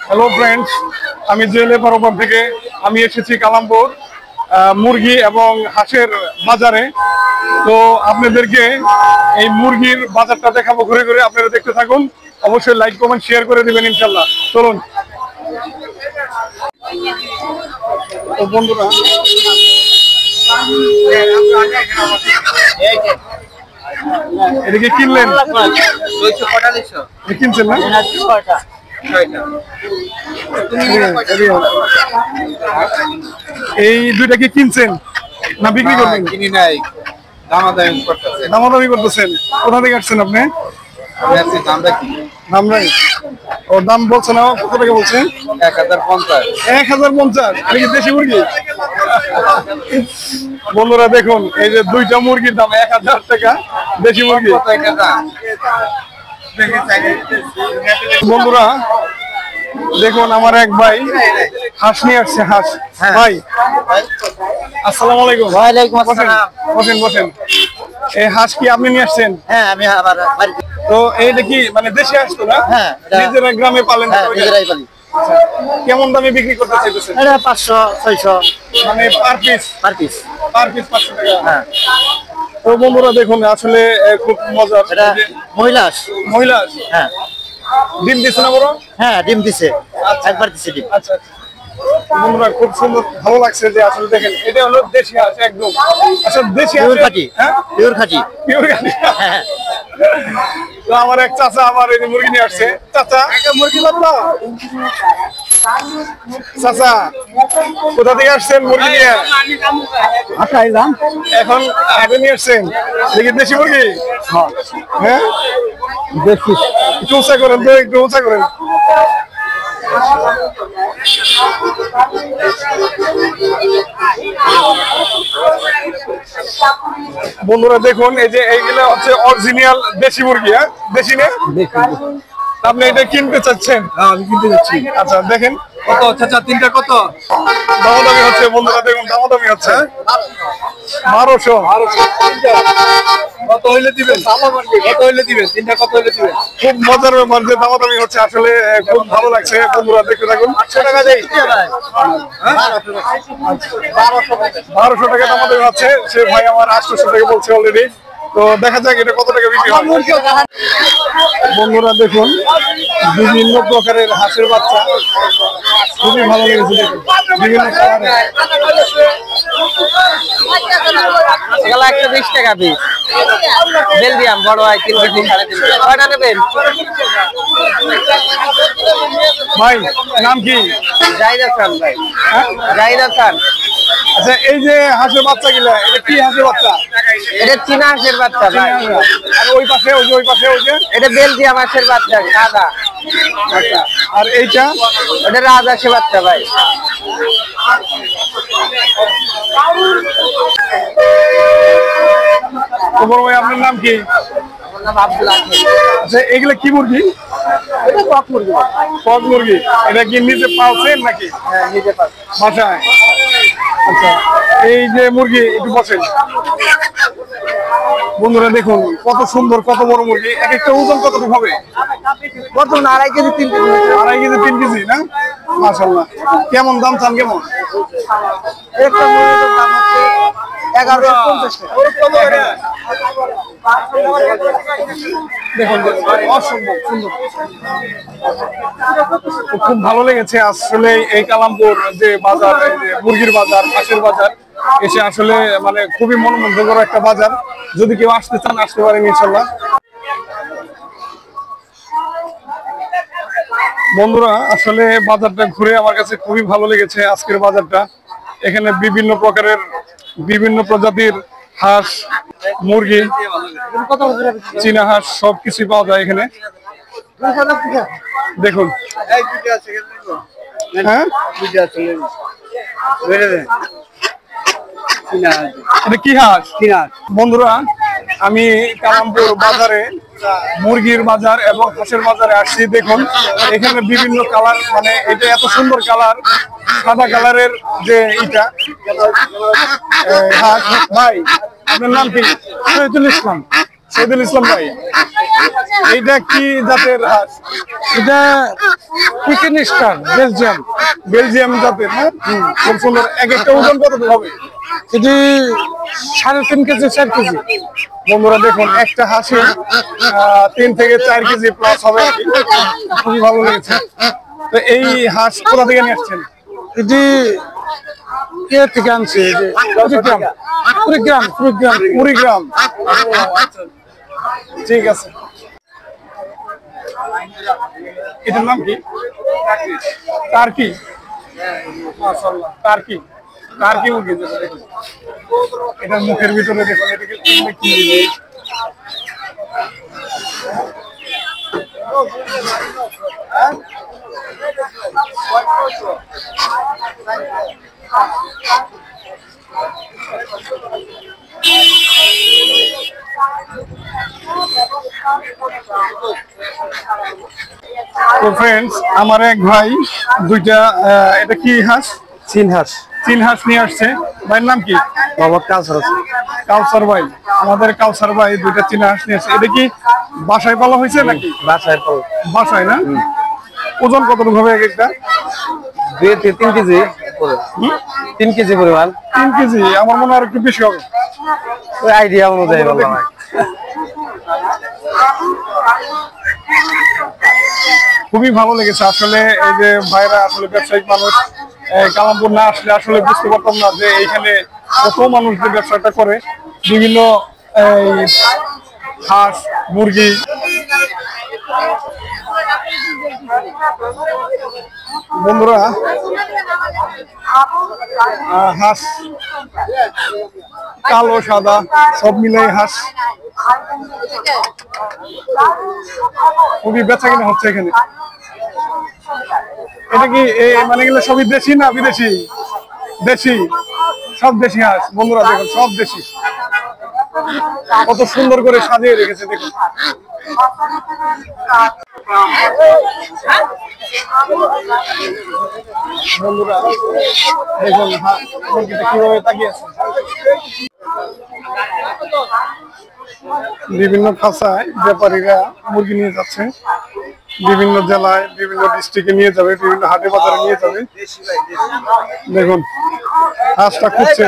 Hello friends, আমি জেলে পারোপার থেকে আমি এসেছি কালামপুর মুরগি এবং হাঁসের বাজারে। তো আপনাদেরকে এই মুরগির বাজারটা দেখাবো ঘুরে ঘুরে, আপনারা দেখতে থাকুন। অবশ্যই লাইক কমেন্ট শেয়ার করে দিবেন ইনশাল্লাহ। চলুন। তো বন্ধুরা, এদিকে কিনলেন, কিনছেন না? এই দুইটা কি কিনছেন না বিক্রি করবেন? কিনি নাই, দামাদামি করতেছেন। কোথা থেকে আসছেন আপনি? ধামরাই। ওর দাম বলছে না, কত টাকা বলছে? 1050। 1050? এটা কি দেশি মুরগি? বন্ধুরা দেখুন, এই যে দুইটা মুরগির দাম 1000 টাকা, দেশি মুরগি। বন্ধুরা দেখুন, আমার এক ভাই হাঁস নিয়ে আসছে। হাঁস ভাই, আসসালামু আলাইকুম। ওয়ালাইকুম আসসালাম। বসেন বসেন। এই হাঁস কি আপনি নিয়ে আসছেন? হ্যাঁ, আমি আবার বাড়িতে। তো এইটা কি মানে দেশি হাঁস তো না? হ্যাঁ, নিজেরা গ্রামে পালেন? হ্যাঁ, নিজেরাই পালি। কেমন দামে বিক্রি করতে চাইতেছেন? এটা 500 600 মানে পার পিস? Per piece. 500 টাকা। হ্যাঁ। তো বন্ধুরা দেখুন, আসলে খুব মজার। এটা মহিলা হাঁস। মহিলা হাঁস? হ্যাঁ। ডিম দিচ্ছে না বড়? হ্যাঁ, ডিম দিছে, একবার দিছে ডিম। আচ্ছা আচ্ছা। বন্ধুরা খুব সুন্দর, ভালো লাগছে যে আসলে দেখেন, এটা হলো দেশি হাঁস একদম। আচ্ছা, দেশি হাঁস পিওর খাঁটি। হ্যাঁ, পিওর খাঁটি। পিওর খাঁটি। হ্যাঁ। তো আমার এক চাচা আমার এই মুরগি নিয়ে আসছে। চাচা মুরগি লাগলো? চাচা কোথা থেকে আসছেন মুরগি নিয়ে? আইলাম এখন হাটে নিয়ে আসছেন দেখি দেশি মুরগি? হ্যাঁ, দেখি। একটু উঁচা করেন তো, একটু উঁচা করেন। বন্ধুরা দেখুন, এই যে এইগুলো হচ্ছে অরিজিনাল দেশি মুরগি। হ্যাঁ, দেশি না? আপনি এটা কিনতে চাচ্ছেন? হ্যাঁ, আমি কিনতে যাচ্ছি। আচ্ছা দেখেন কত চাচা, তিনটা কত? দামাদামি হচ্ছে। বন্ধুরা দেখুন, দামাদামি হচ্ছে। 1200। কত হইলে দিবেন? কত হইলে দিবেন? তিনটা কত হইলে দিবেন? খুব মজার ব্যাপার যে দামাদামি হচ্ছে, আসলে খুব ভালো লাগছে। বন্ধুরা দেখতে থাকুন। 800 টাকা দেই। 1200 টাকা দামাদামি হচ্ছে। সে ভাই আমার 800 টাকা বলছে অলরেডি। তো দেখা যাক এটা কত টাকা বিক্রি হয়। বন্ধুরা দেখুন, বিভিন্ন প্রকারের হাঁসের বাচ্চা, খুবই ভালো লেগেছে। দেখুন বিভিন্ন কালারের। 120 টাকা পিস। বেলজিয়াম বড় হয় 3 কেজি 3.5। কয়টা নেবেন? ভাই নাম কি? জাহিদ হাসান ভাই। হ্যাঁ? জাহিদ হাসান। আচ্ছা, এই যে হাঁসের বাচ্চা গুলা, এটা কি হাঁসের বাচ্চা? এটা চীনা হাঁসের বাচ্চা ভাই। আর ওই পাশে, ওই পাশে এটা বেলজিয়াম হাঁসের বাচ্চা সাদা। আচ্ছা, আর এইটা? এটা রাজহাঁসের বাচ্চা ভাই। তো বড় ভাই, আপনার নাম কি? আমার নাম আব্দুল আহমেদ। আচ্ছা, এগুলা কি মুরগি? এটা কক মুরগি। কক মুরগি। এটা কি নিজে পালছেন নাকি হ্যাঁ, নিজে পাস। বাসায়? আচ্ছা, এই যে মুরগি, একটু বসেন। বন্ধুরা দেখুন কত সুন্দর, কত বড় মুরগি। এক একটা ওজন কতটুকু হবে? বর্তমানে 2.5 কেজি 3 কেজি। 2.5 কেজি 3 কেজি না? মাশাআল্লাহ। কেমন দাম চান? কেমন? একটা মুরগির দাম হচ্ছে 1150 টাকা। দেখুন অসম্ভব সুন্দর, খুব ভালো লেগেছে আসলে এই কালামপুর যে বাজার, এই যে মুরগির বাজার, হাঁসের বাজার এসে আসলে মানে খুবই মনোমুগ্ধকর একটা বাজার। যদি কেউ আসতে চান আসতে পারেন ইনশাল্লাহ। বন্ধুরা আসলে বাজারটা ঘুরে আমার কাছে খুবই ভালো লেগেছে আজকের বাজারটা। এখানে বিভিন্ন প্রকারের, বিভিন্ন প্রজাতির হাঁস, মুরগি, চীনা হাঁস সবকিছু পাওয়া যায় এখানে। দেখুন, হ্যাঁ এটা কি হাঁস? বন্ধুরা আমি কালামপুর বাজারে, মুরগির বাজার এবং হাঁসের বাজারে আসছি। দেখুন এখানে বিভিন্ন কালার, মানে এটা এত সুন্দর কালার, সাদা কালারের যে এটা হাঁস। ভাই আপনার নাম কি? শহীদুল ইসলাম। শহীদুল ইসলাম ভাই, এইটা কি জাতের হাঁস? এটা চিকেন স্টার বেলজিয়াম। বেলজিয়াম জাতের, হ্যাঁ খুব সুন্দর। এক একটা ওজন কত হবে? এটি 3.5 কেজি 4 কেজি। বন্ধুরা দেখুন, একটা হাঁসে 3 থেকে 4 কেজি প্লাস হবে আর কি। খুবই ভালো লেগেছে। তো এই হাঁস কোথা থেকে নিয়ে আসছেন? এটি থেকে আনছি, কুড়িগ্রাম। কুড়িগ্রাম। ঠিক আছে। এটার নাম কি? টার্কি। মাশাআল্লাহ, টার্কি। টার্কি মুরগি যেটা দেখুন, এটার মুখের ভিতরে দেখুন এটাকে কি তো ফ্রেন্ডস, আমার এক ভাই দুইটা এটা কি হাঁস? চীন হাঁস। চীন হাঁস নিয়ে আসছে। ভাইয়ের নাম কি? মোহাম্মদ কাউসার। কাউসার ভাই, আমাদের কাউসার ভাই দুইটা চীন হাঁস নিয়ে আসছে। এটা কি বাসায় পালা হয়েছে নাকি? বাসায় পাল। বাসায় না? ওজন কতটুকু হবে এক একটা? 2 থেকে 3 কেজি। 3 কেজি পরিমাণ। 3 কেজি, আমার মনে হয় আর একটু বেশি হবে। ওই আইডিয়া অনুযায়ী বললাম। খুবই ভালো লেগেছে আসলে। এই যে ভাইরা আসলে ব্যবসায়িক মানুষ, কালামপুর না আসলে আসলে বুঝতে পারতাম না যে এইখানে কত মানুষ যে ব্যবসাটা করে। বিভিন্ন হাঁস, মুরগি। বন্ধুরা, হাঁস কালো সাদা সব মিলাই হাঁস। খুবই বেচা কিনা হচ্ছে এখানে। এটা কি মানে গেলে সবই দেশি না বিদেশি? দেশি, সব দেশি হাঁস। বন্ধুরা দেখুন, সব দেশি। কত সুন্দর করে সাজিয়ে রেখেছে দেখুন। বন্ধুরা দেখুন মুরগিটা কিভাবে তাকিয়ে আছে। বিভিন্ন খাঁচায় ব্যাপারীরা মুরগি নিয়ে যাচ্ছে, বিভিন্ন জেলায়, বিভিন্ন ডিস্ট্রিক্টে নিয়ে যাবে, বিভিন্ন হাটে বাজারে নিয়ে যাবে। দেখুন হাঁসটা খুঁজছে।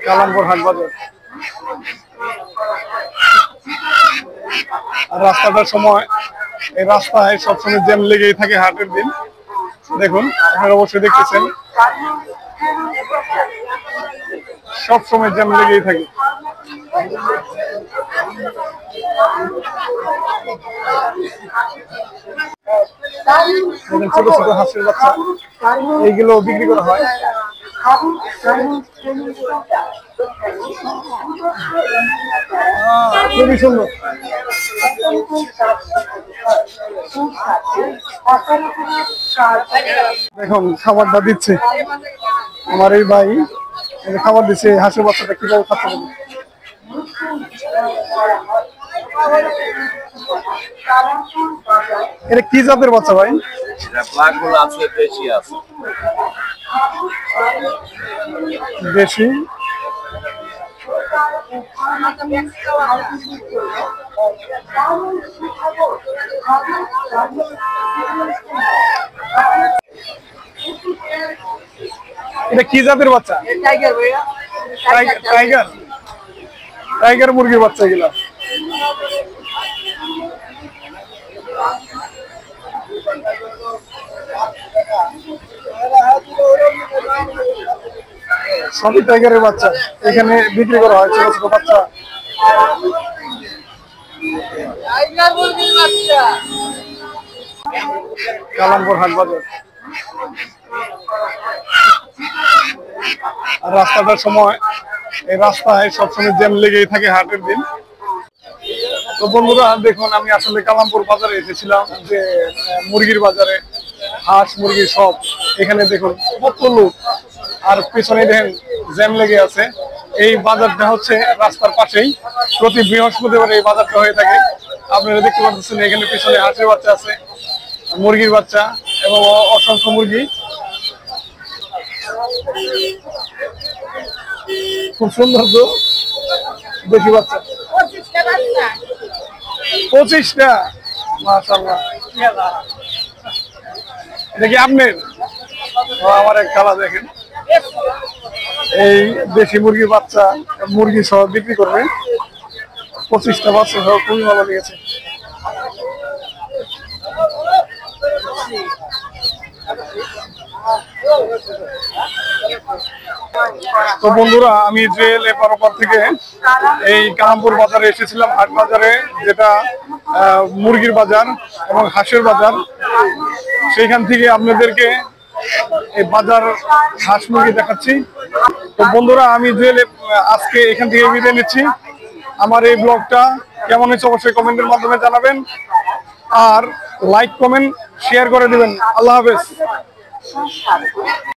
কালামপুর হাট বাজার। আর রাস্তাটার সময় এই রাস্তায় সবসময় জ্যাম লেগেই থাকে হাটের দিন। দেখুন আপনারা অবশ্যই দেখতেছেন, সবসময় জ্যাম লেগেই থাকে। ছোট ছোট হাঁসের বাচ্চা এইগুলো বিক্রি করা হয়। খুবই সুন্দর। দেখুন খাবারটা দিচ্ছে আমার এই ভাই, খাবার দিচ্ছে। হাঁসের বাচ্চাটা কিভাবে খাচ্ছে হবে। এটা কি জাতের বাচ্চা ভাই? দেশি। এটা কি জাতের বাচ্চা? টাইগার। টাইগার মুরগির বাচ্চা এগুলা। সবই টাইগারের বাচ্চা এখানে বিক্রি করা হয়, ছোট ছোট বাচ্চা। কালামপুর হাট বাজার। আর রাস্তাটার সময় এই রাস্তায় সবসময় জ্যাম লেগেই থাকে হাটের দিন। তো বন্ধুরা দেখুন, আমি আসলে কালামপুর বাজারে এসেছিলাম যে মুরগির বাজারে, হাঁস মুরগি সব। এখানে দেখুন কত লোক, আর পিছনে দেখেন জ্যাম লেগে আছে। এই বাজারটা হচ্ছে রাস্তার পাশেই, প্রতি বৃহস্পতিবার এই বাজারটা হয়ে থাকে। আপনারা দেখতে পাচ্ছেন এখানে পিছনে হাঁসের বাচ্চা আছে, মুরগির বাচ্চা এবং অসংখ্য মুরগি। খুব সুন্দর তো দেশি বাচ্চা। 25টা, মাশাআল্লাহ। এটা কি আপনার? আমার এক খালা দেখেন এই দেশি মুরগির বাচ্চা মুরগি সহ বিক্রি করবে। 25টা বাচ্চা সহ খুবই ভালো লেগেছে। তো বন্ধুরা, আমি জেল এপার থেকে এই কালামপুর বাজারে এসেছিলাম, হাট বাজারে, যেটা মুরগির বাজার এবং হাঁসের বাজার। সেইখান থেকে আপনাদেরকে এই বাজার হাঁস মুরগি দেখাচ্ছি। তো বন্ধুরা, আমি জেল আজকে এখান থেকে বিদায় নিচ্ছি। আমার এই ব্লগটা কেমন হয়েছে অবশ্যই কমেন্টের মাধ্যমে জানাবেন, আর লাইক কমেন্ট শেয়ার করে দিবেন। আল্লাহ হাফেজ।